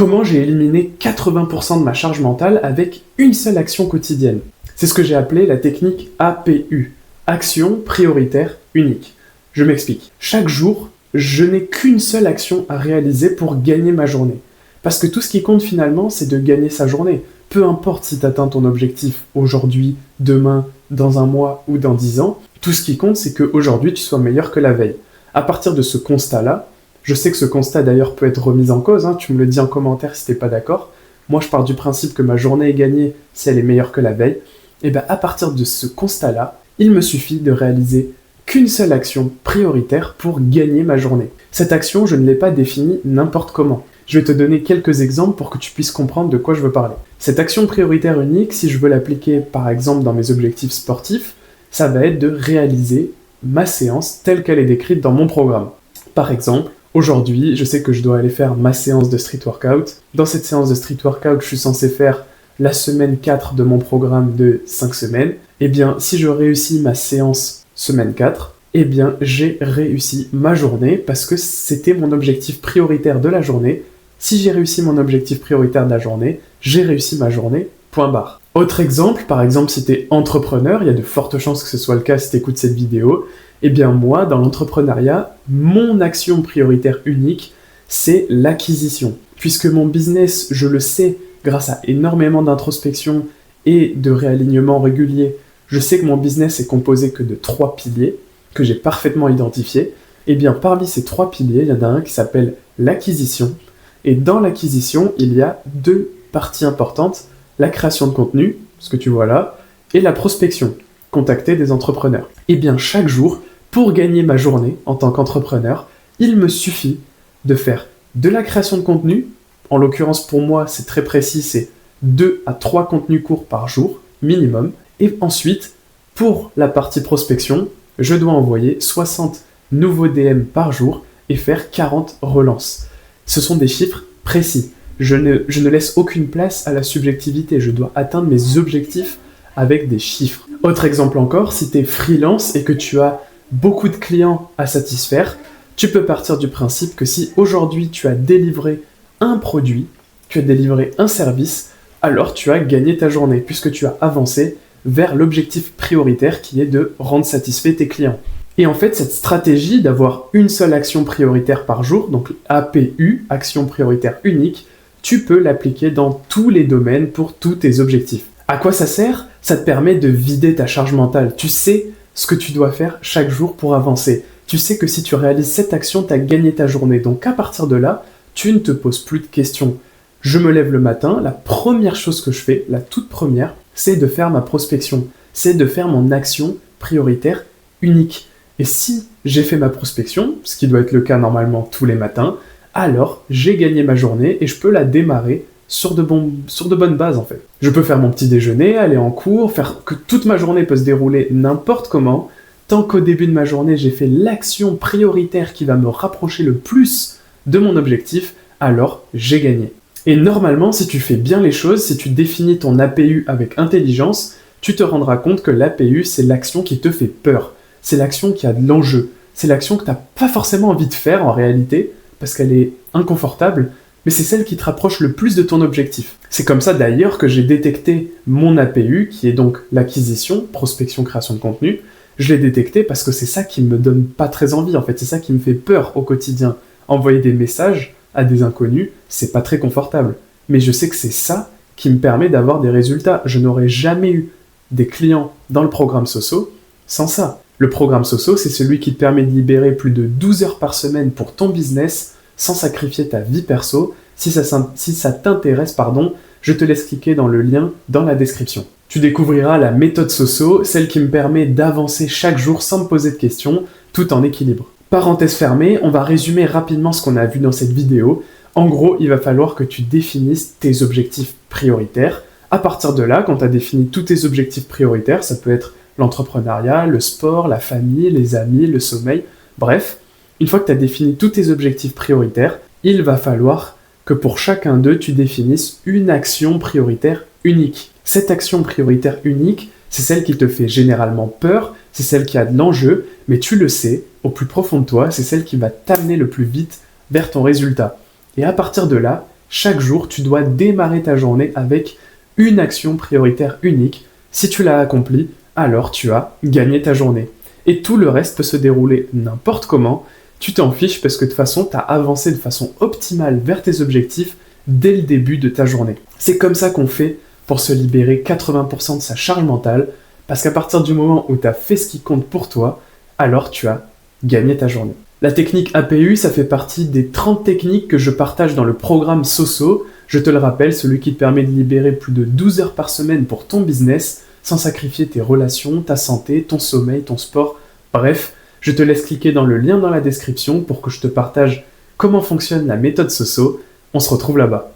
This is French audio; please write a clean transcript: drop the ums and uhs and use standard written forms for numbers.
Comment j'ai éliminé 80% de ma charge mentale avec une seule action quotidienne? C'est ce que j'ai appelé la technique APU, action prioritaire unique. Je m'explique. Chaque jour, je n'ai qu'une seule action à réaliser pour gagner ma journée. Parce que tout ce qui compte finalement, c'est de gagner sa journée. Peu importe si tu atteins ton objectif aujourd'hui, demain, dans un mois ou dans 10 ans, tout ce qui compte, c'est qu'aujourd'hui, tu sois meilleur que la veille. À partir de ce constat-là, je sais que ce constat d'ailleurs peut être remis en cause, tu me le dis en commentaire si t'es pas d'accord. Moi, je pars du principe que ma journée est gagnée si elle est meilleure que la veille. Et bien, à partir de ce constat-là, il me suffit de réaliser qu'une seule action prioritaire pour gagner ma journée. Cette action, je ne l'ai pas définie n'importe comment. Je vais te donner quelques exemples pour que tu puisses comprendre de quoi je veux parler. Cette action prioritaire unique, si je veux l'appliquer par exemple dans mes objectifs sportifs, ça va être de réaliser ma séance telle qu'elle est décrite dans mon programme. Par exemple, aujourd'hui, je sais que je dois aller faire ma séance de street workout. Dans cette séance de street workout, je suis censé faire la semaine 4 de mon programme de 5 semaines. Eh bien, si je réussis ma séance semaine 4, eh bien, j'ai réussi ma journée parce que c'était mon objectif prioritaire de la journée. Si j'ai réussi mon objectif prioritaire de la journée, j'ai réussi ma journée, point barre. Autre exemple, par exemple, si tu es entrepreneur, il y a de fortes chances que ce soit le cas si tu écoutes cette vidéo. Eh bien moi, dans l'entrepreneuriat, mon action prioritaire unique, c'est l'acquisition. Puisque mon business, je le sais, grâce à énormément d'introspection et de réalignement régulier, je sais que mon business est composé que de 3 piliers, que j'ai parfaitement identifiés. Eh bien parmi ces 3 piliers, il y en a un qui s'appelle l'acquisition. Et dans l'acquisition, il y a 2 parties importantes, la création de contenu, ce que tu vois là, et la prospection, contacter des entrepreneurs. Eh bien chaque jour, pour gagner ma journée en tant qu'entrepreneur, il me suffit de faire de la création de contenu. En l'occurrence, pour moi, c'est très précis, c'est 2 à 3 contenus courts par jour, minimum. Et ensuite, pour la partie prospection, je dois envoyer 60 nouveaux DM par jour et faire 40 relances. Ce sont des chiffres précis. Je ne laisse aucune place à la subjectivité. Je dois atteindre mes objectifs avec des chiffres. Autre exemple encore, si tu es freelance et que tu as beaucoup de clients à satisfaire, tu peux partir du principe que si aujourd'hui tu as délivré un produit, tu as délivré un service, alors tu as gagné ta journée puisque tu as avancé vers l'objectif prioritaire qui est de rendre satisfait tes clients. Et en fait, cette stratégie d'avoir une seule action prioritaire par jour, donc APU, action prioritaire unique, tu peux l'appliquer dans tous les domaines pour tous tes objectifs. À quoi ça sert? Ça te permet de vider ta charge mentale. Tu sais ce que tu dois faire chaque jour pour avancer. Tu sais que si tu réalises cette action, tu as gagné ta journée. Donc à partir de là, tu ne te poses plus de questions. Je me lève le matin, la première chose que je fais, la toute première, c'est de faire ma prospection. C'est de faire mon action prioritaire unique. Et si j'ai fait ma prospection, ce qui doit être le cas normalement tous les matins, alors j'ai gagné ma journée et je peux la démarrer sur de bonnes bases en fait. Je peux faire mon petit déjeuner, aller en cours, faire que toute ma journée peut se dérouler n'importe comment, tant qu'au début de ma journée j'ai fait l'action prioritaire qui va me rapprocher le plus de mon objectif, alors j'ai gagné. Et normalement, si tu fais bien les choses, si tu définis ton APU avec intelligence, tu te rendras compte que l'APU c'est l'action qui te fait peur, c'est l'action qui a de l'enjeu, c'est l'action que tu n'as pas forcément envie de faire en réalité, parce qu'elle est inconfortable, mais c'est celle qui te rapproche le plus de ton objectif. C'est comme ça d'ailleurs que j'ai détecté mon APU, qui est donc l'acquisition, prospection, création de contenu. Je l'ai détecté parce que c'est ça qui me donne pas très envie, en fait, c'est ça qui me fait peur au quotidien. Envoyer des messages à des inconnus, c'est pas très confortable. Mais je sais que c'est ça qui me permet d'avoir des résultats. Je n'aurais jamais eu des clients dans le programme Soso sans ça. Le programme Soso, c'est celui qui te permet de libérer plus de 12 heures par semaine pour ton business, sans sacrifier ta vie perso. Si ça t'intéresse, je te laisse cliquer dans le lien dans la description. Tu découvriras la méthode Soso, celle qui me permet d'avancer chaque jour sans me poser de questions, tout en équilibre. Parenthèse fermée, on va résumer rapidement ce qu'on a vu dans cette vidéo. En gros, il va falloir que tu définisses tes objectifs prioritaires. À partir de là, quand tu as défini tous tes objectifs prioritaires, ça peut être l'entrepreneuriat, le sport, la famille, les amis, le sommeil, bref, une fois que tu as défini tous tes objectifs prioritaires, il va falloir que pour chacun d'eux, tu définisses une action prioritaire unique. Cette action prioritaire unique, c'est celle qui te fait généralement peur, c'est celle qui a de l'enjeu, mais tu le sais, au plus profond de toi, c'est celle qui va t'amener le plus vite vers ton résultat. Et à partir de là, Chaque jour, tu dois démarrer ta journée avec une action prioritaire unique. Si tu l'as accomplie, alors tu as gagné ta journée. Et tout le reste peut se dérouler n'importe comment. Tu t'en fiches parce que de toute façon, tu as avancé de façon optimale vers tes objectifs dès le début de ta journée. C'est comme ça qu'on fait pour se libérer 80% de sa charge mentale, parce qu'à partir du moment où tu as fait ce qui compte pour toi, alors tu as gagné ta journée. La technique APU, ça fait partie des 30 techniques que je partage dans le programme Soso. Je te le rappelle, celui qui te permet de libérer plus de 12 heures par semaine pour ton business, sans sacrifier tes relations, ta santé, ton sommeil, ton sport. Bref, je te laisse cliquer dans le lien dans la description pour que je te partage comment fonctionne la méthode Soso. On se retrouve là-bas.